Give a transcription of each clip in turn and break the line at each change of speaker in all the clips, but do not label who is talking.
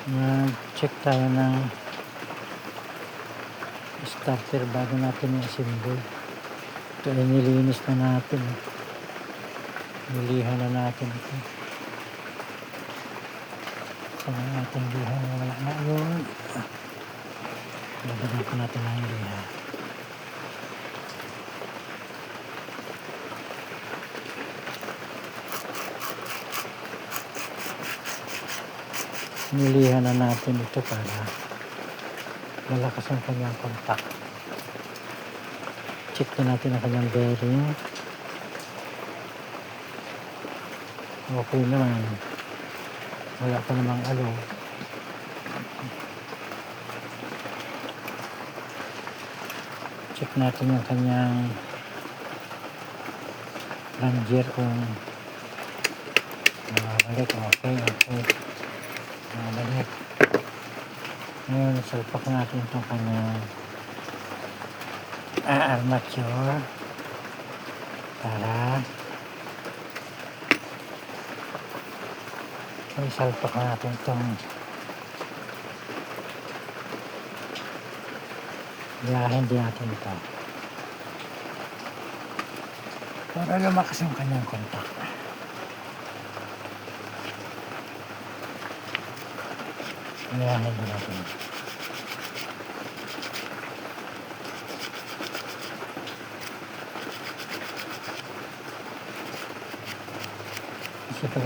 Mag-check tayo ng starter bago natin i-assemble. Ito ay nilinis na natin. Nilihan na natin ito. Saan ang ating liha? Wala na yun. Lagyan pa natin ang liha. Nilihan na natin ito para malakas ang kanyang contact. Check na natin ang kanyang bearing. Okay naman. Wala pa namang alo. Check natin yung kanyang plunger kung balik. Okay. Balik. Ngayon, salpak natin itong kanyang armature para salpak natin itong gayahin din natin ito para lumakas yung kanyang contact. Gayahin din natin. Kasi pag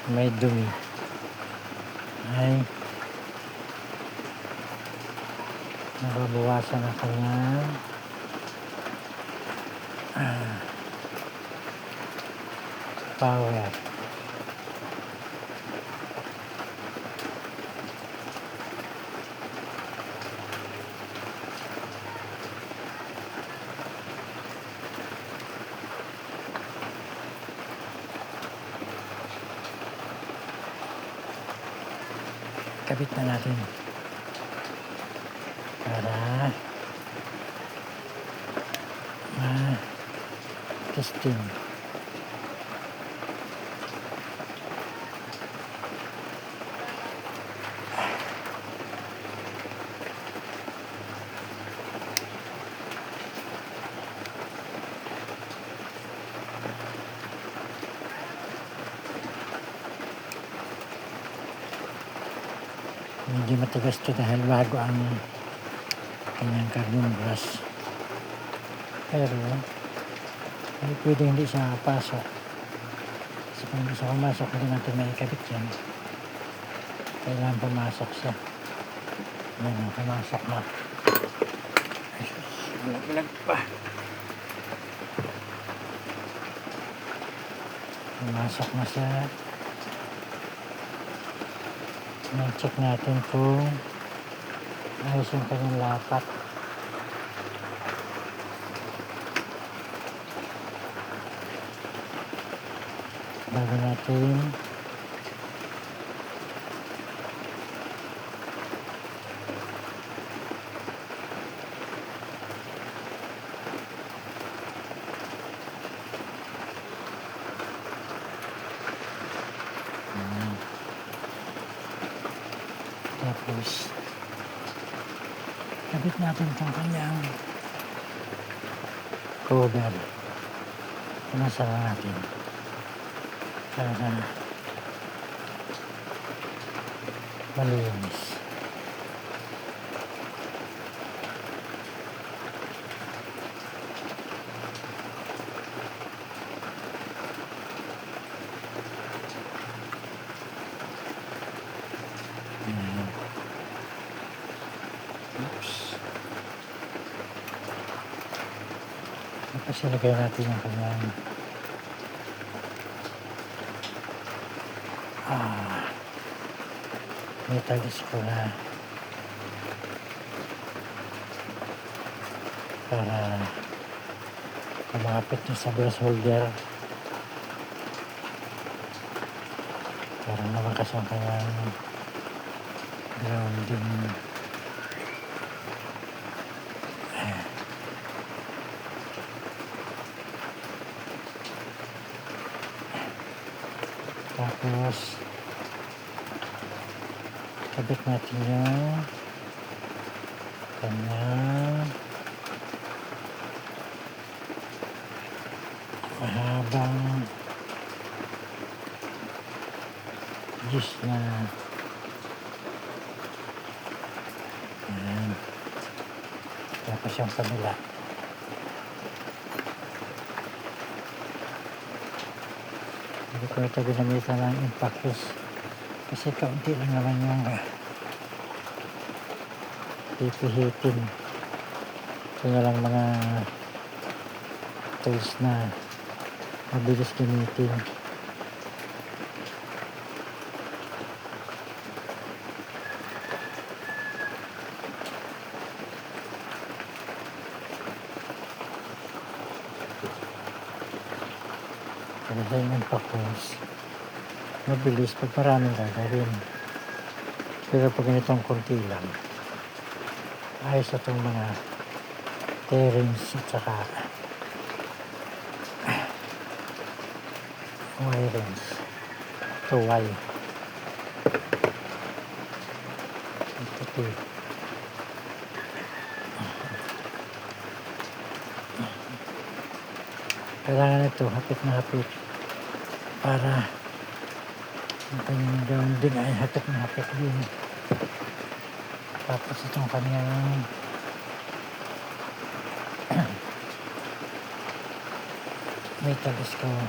may dumi ay nababawasan ang kanyang power. Kabit na natin para ma-testing. Medyo matigas ito dahil bago ang kanyang carbon brush. Pero pwede hindi siya pasok. Kasi kung hindi siya pumasok, hindi natin may ikabit yan. Kailangan pumasok siya. Yan, pumasok na. Ay sus, bulag pa. Pumasok na siya. I-check natin kung ayos yung kanyang lapat. Bago natin tapos kabit natin itong kanyang cover. Pinasara natin para malinis. Oops. Tapos ilagay natin yung kanyang metal screw na para kumapit nyo sa brass holder para lumakas ang kanyang grounding. Tapos kabit natin yung kanyang mahabang juice na ayan. Tapos yung kabila hindi ko ito ginamitan ng impact juice kasi kaunti lang naman yung pipihitin. Ito na lang mga tools na mabilis gamitin. Kasi yung impact mabilis pag maraming gagawin. Pero pag ganitong konti lang, ayos na itong mga tearings at saka wirings. Tuway. Ito. Kailangan ito hapit na hapit para ang kanyang grounding ay hapit na hapit din. Tapos itong kanyang metal screw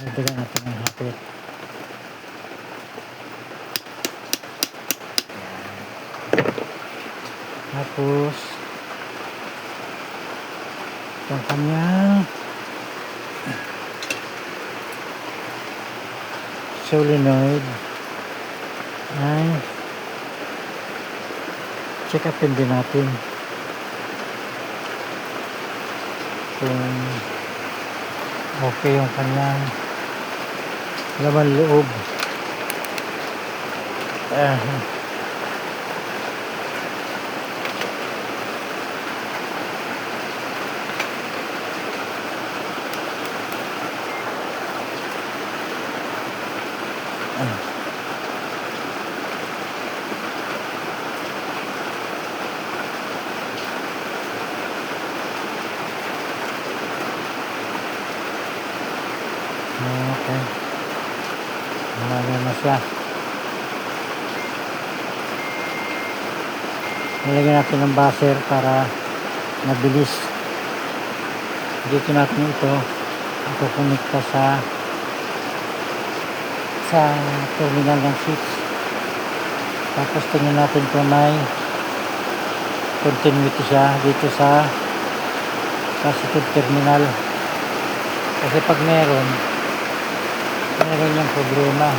nagdagan natin ng hapit. Tapos itong kanyang solenoid ay check upin din natin kung okay yung kanyang laman loob. Okay. Marami na siya. Nilagyan natin ng buzzer para mabilis. Dito natin ito ikukunikta sa terminal ng switch. Tapos tingnan natin kung may continuity siya dito sa positive terminal. Kasi pag meron yung problema.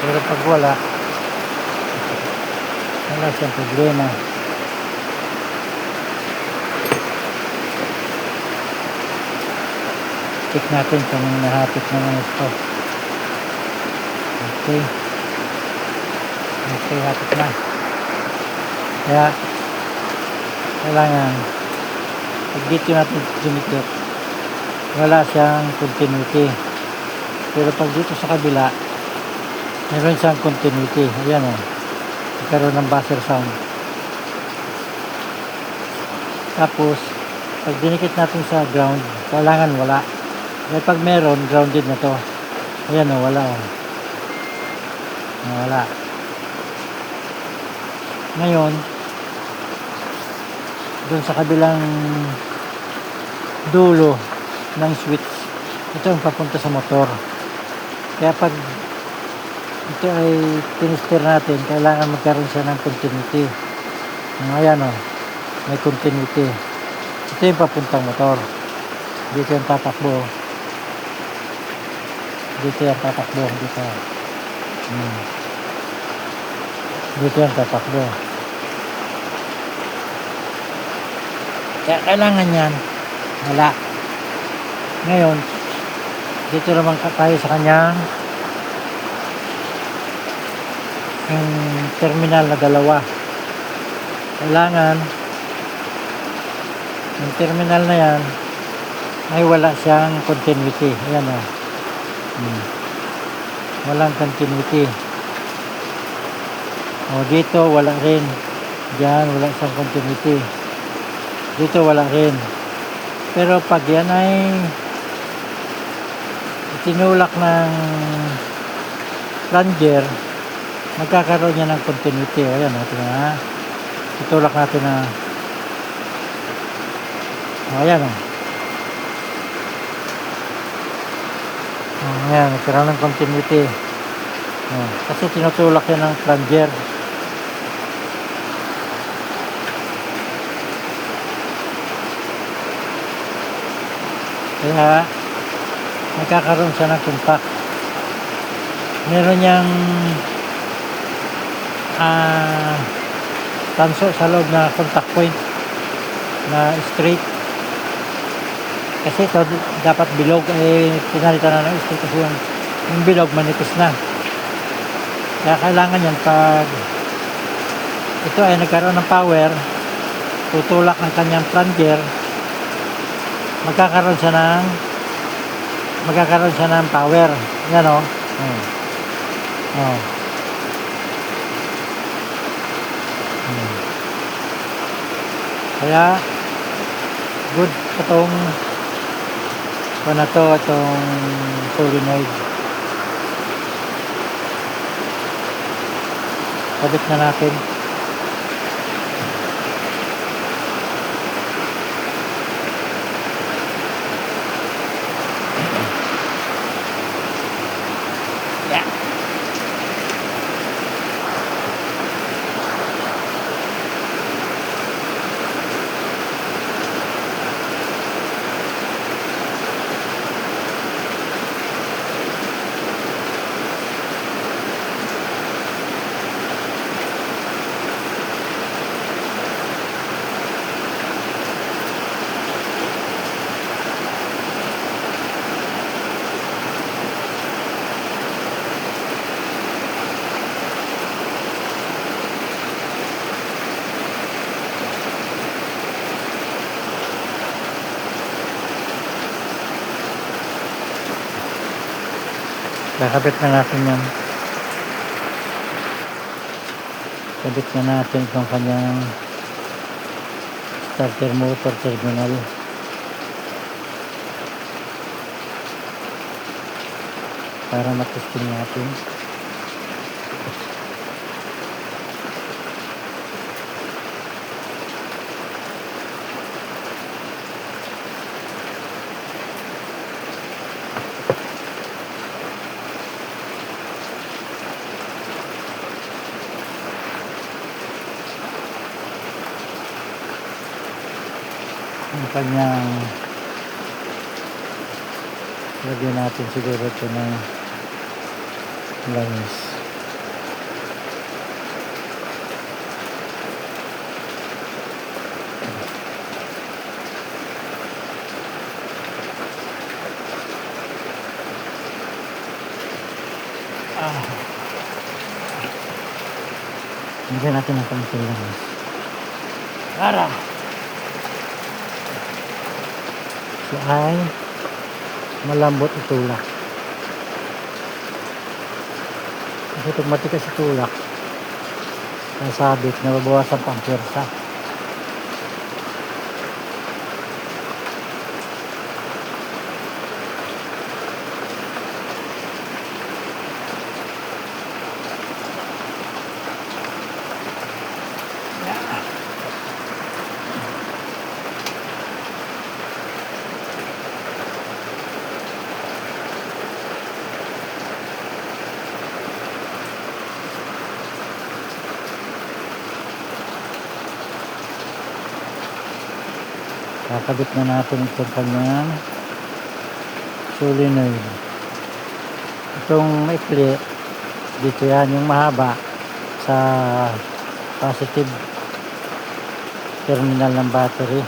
Pero pag wala siyang problema. Check natin kung nahapit naman ito. Okay. Okay, hapit na. Kaya kailangan pag dito natin dumikit wala siyang continuity. Pero pag dito sa kabila meron siyang continuity. Ayan o. Nagkaroon ng buzzer sound. Tapos pag dinikit natin sa ground kailangan wala. Kaya pag meron grounded na to. Ayan o. Wala o. Wala. Ngayon doon sa kabilang dulo ng switch ito ang papunta sa motor. Kaya pag ito ay tinister natin kailangan magkaroon siya ng continuity. Ayan o, may continuity. Ito yung papuntang motor. Dito yung tatakbo. Dito yung tatakbo. Dito yung tatakbo. Kaya kailangan yan wala. Ngayon dito naman tayo sa kanyang yung terminal na dalawa. Kailangan yung terminal na yan ay wala siyang continuity. Ayan o. Hmm. Walang continuity. O dito wala rin. Diyan wala siyang continuity. Dito wala rin. Pero pag yan ay tinulak ng plunger, magkakaroon niya ng continuity. O yan, natin na. Itulak natin na. O yan o. Ayan, nagkaroon ng continuity. Kasi tinutulak yan ng plunger. Kaya nagkakaroon siya ng contact. Meron niyang tanso sa loob na contact point na straight. Kasi ito dapat bilog, pinalitan na ng straight kasi yung bilog manipis na. Kaya kailangan yan pag ito ay nagkaroon ng power, tutulak ang kanyang plunger, magkakaroon siya ng power. Yan o. Kaya good itong itong solenoid. Kabit na natin. Kakabit na natin yan. Kabit na natin itong kanyang starter motor terminal. Para matesting natin. Ang kanyang lagyan natin siguro ito ng langis. Lagyan natin ng konting langis para ay malambot itulak. Kasi pag matigas itulak, nasabit, nababawasan pang pwersa. Kakabit na natin itong kanyang solenoid. Itong maikli, dito yan yung mahaba sa positive terminal ng battery.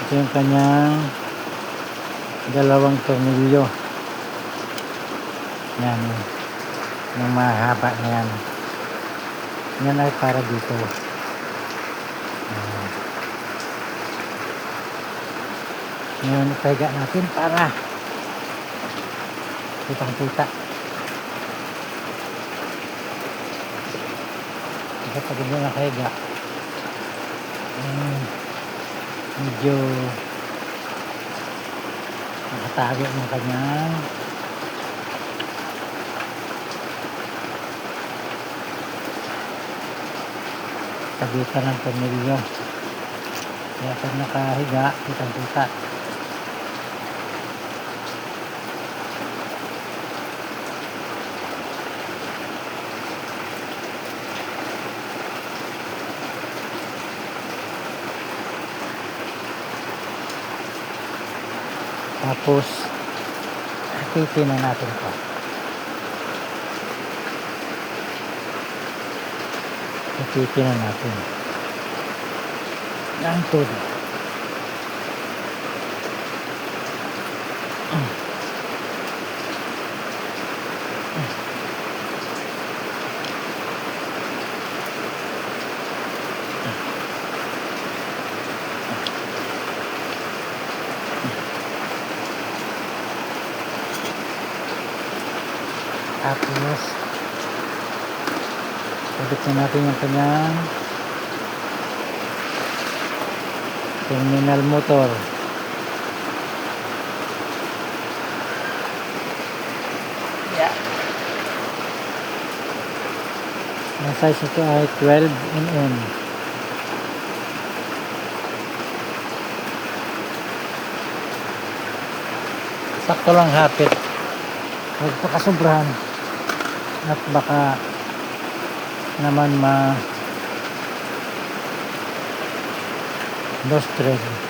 Ito yung kanyang dalawang tornilyo. Yan. Yung mahaba na yan. Yan ay para dito. Ngayon ipahiga natin para kitang-kita. Kasi pag hindi nakahiga, medyo nakatago ng kanyang kabitan ng tornilyo. Kaya pag nakahiga, kitang-kita. Tapos titinan natin to. Titinan natin ang todo. Tapos pagdating natin yung kanyang terminal motor. Yeah. Ang size ito ay 12 mm. Sakto lang hapit. Huwag pakasobrahan. At baka naman lost thread.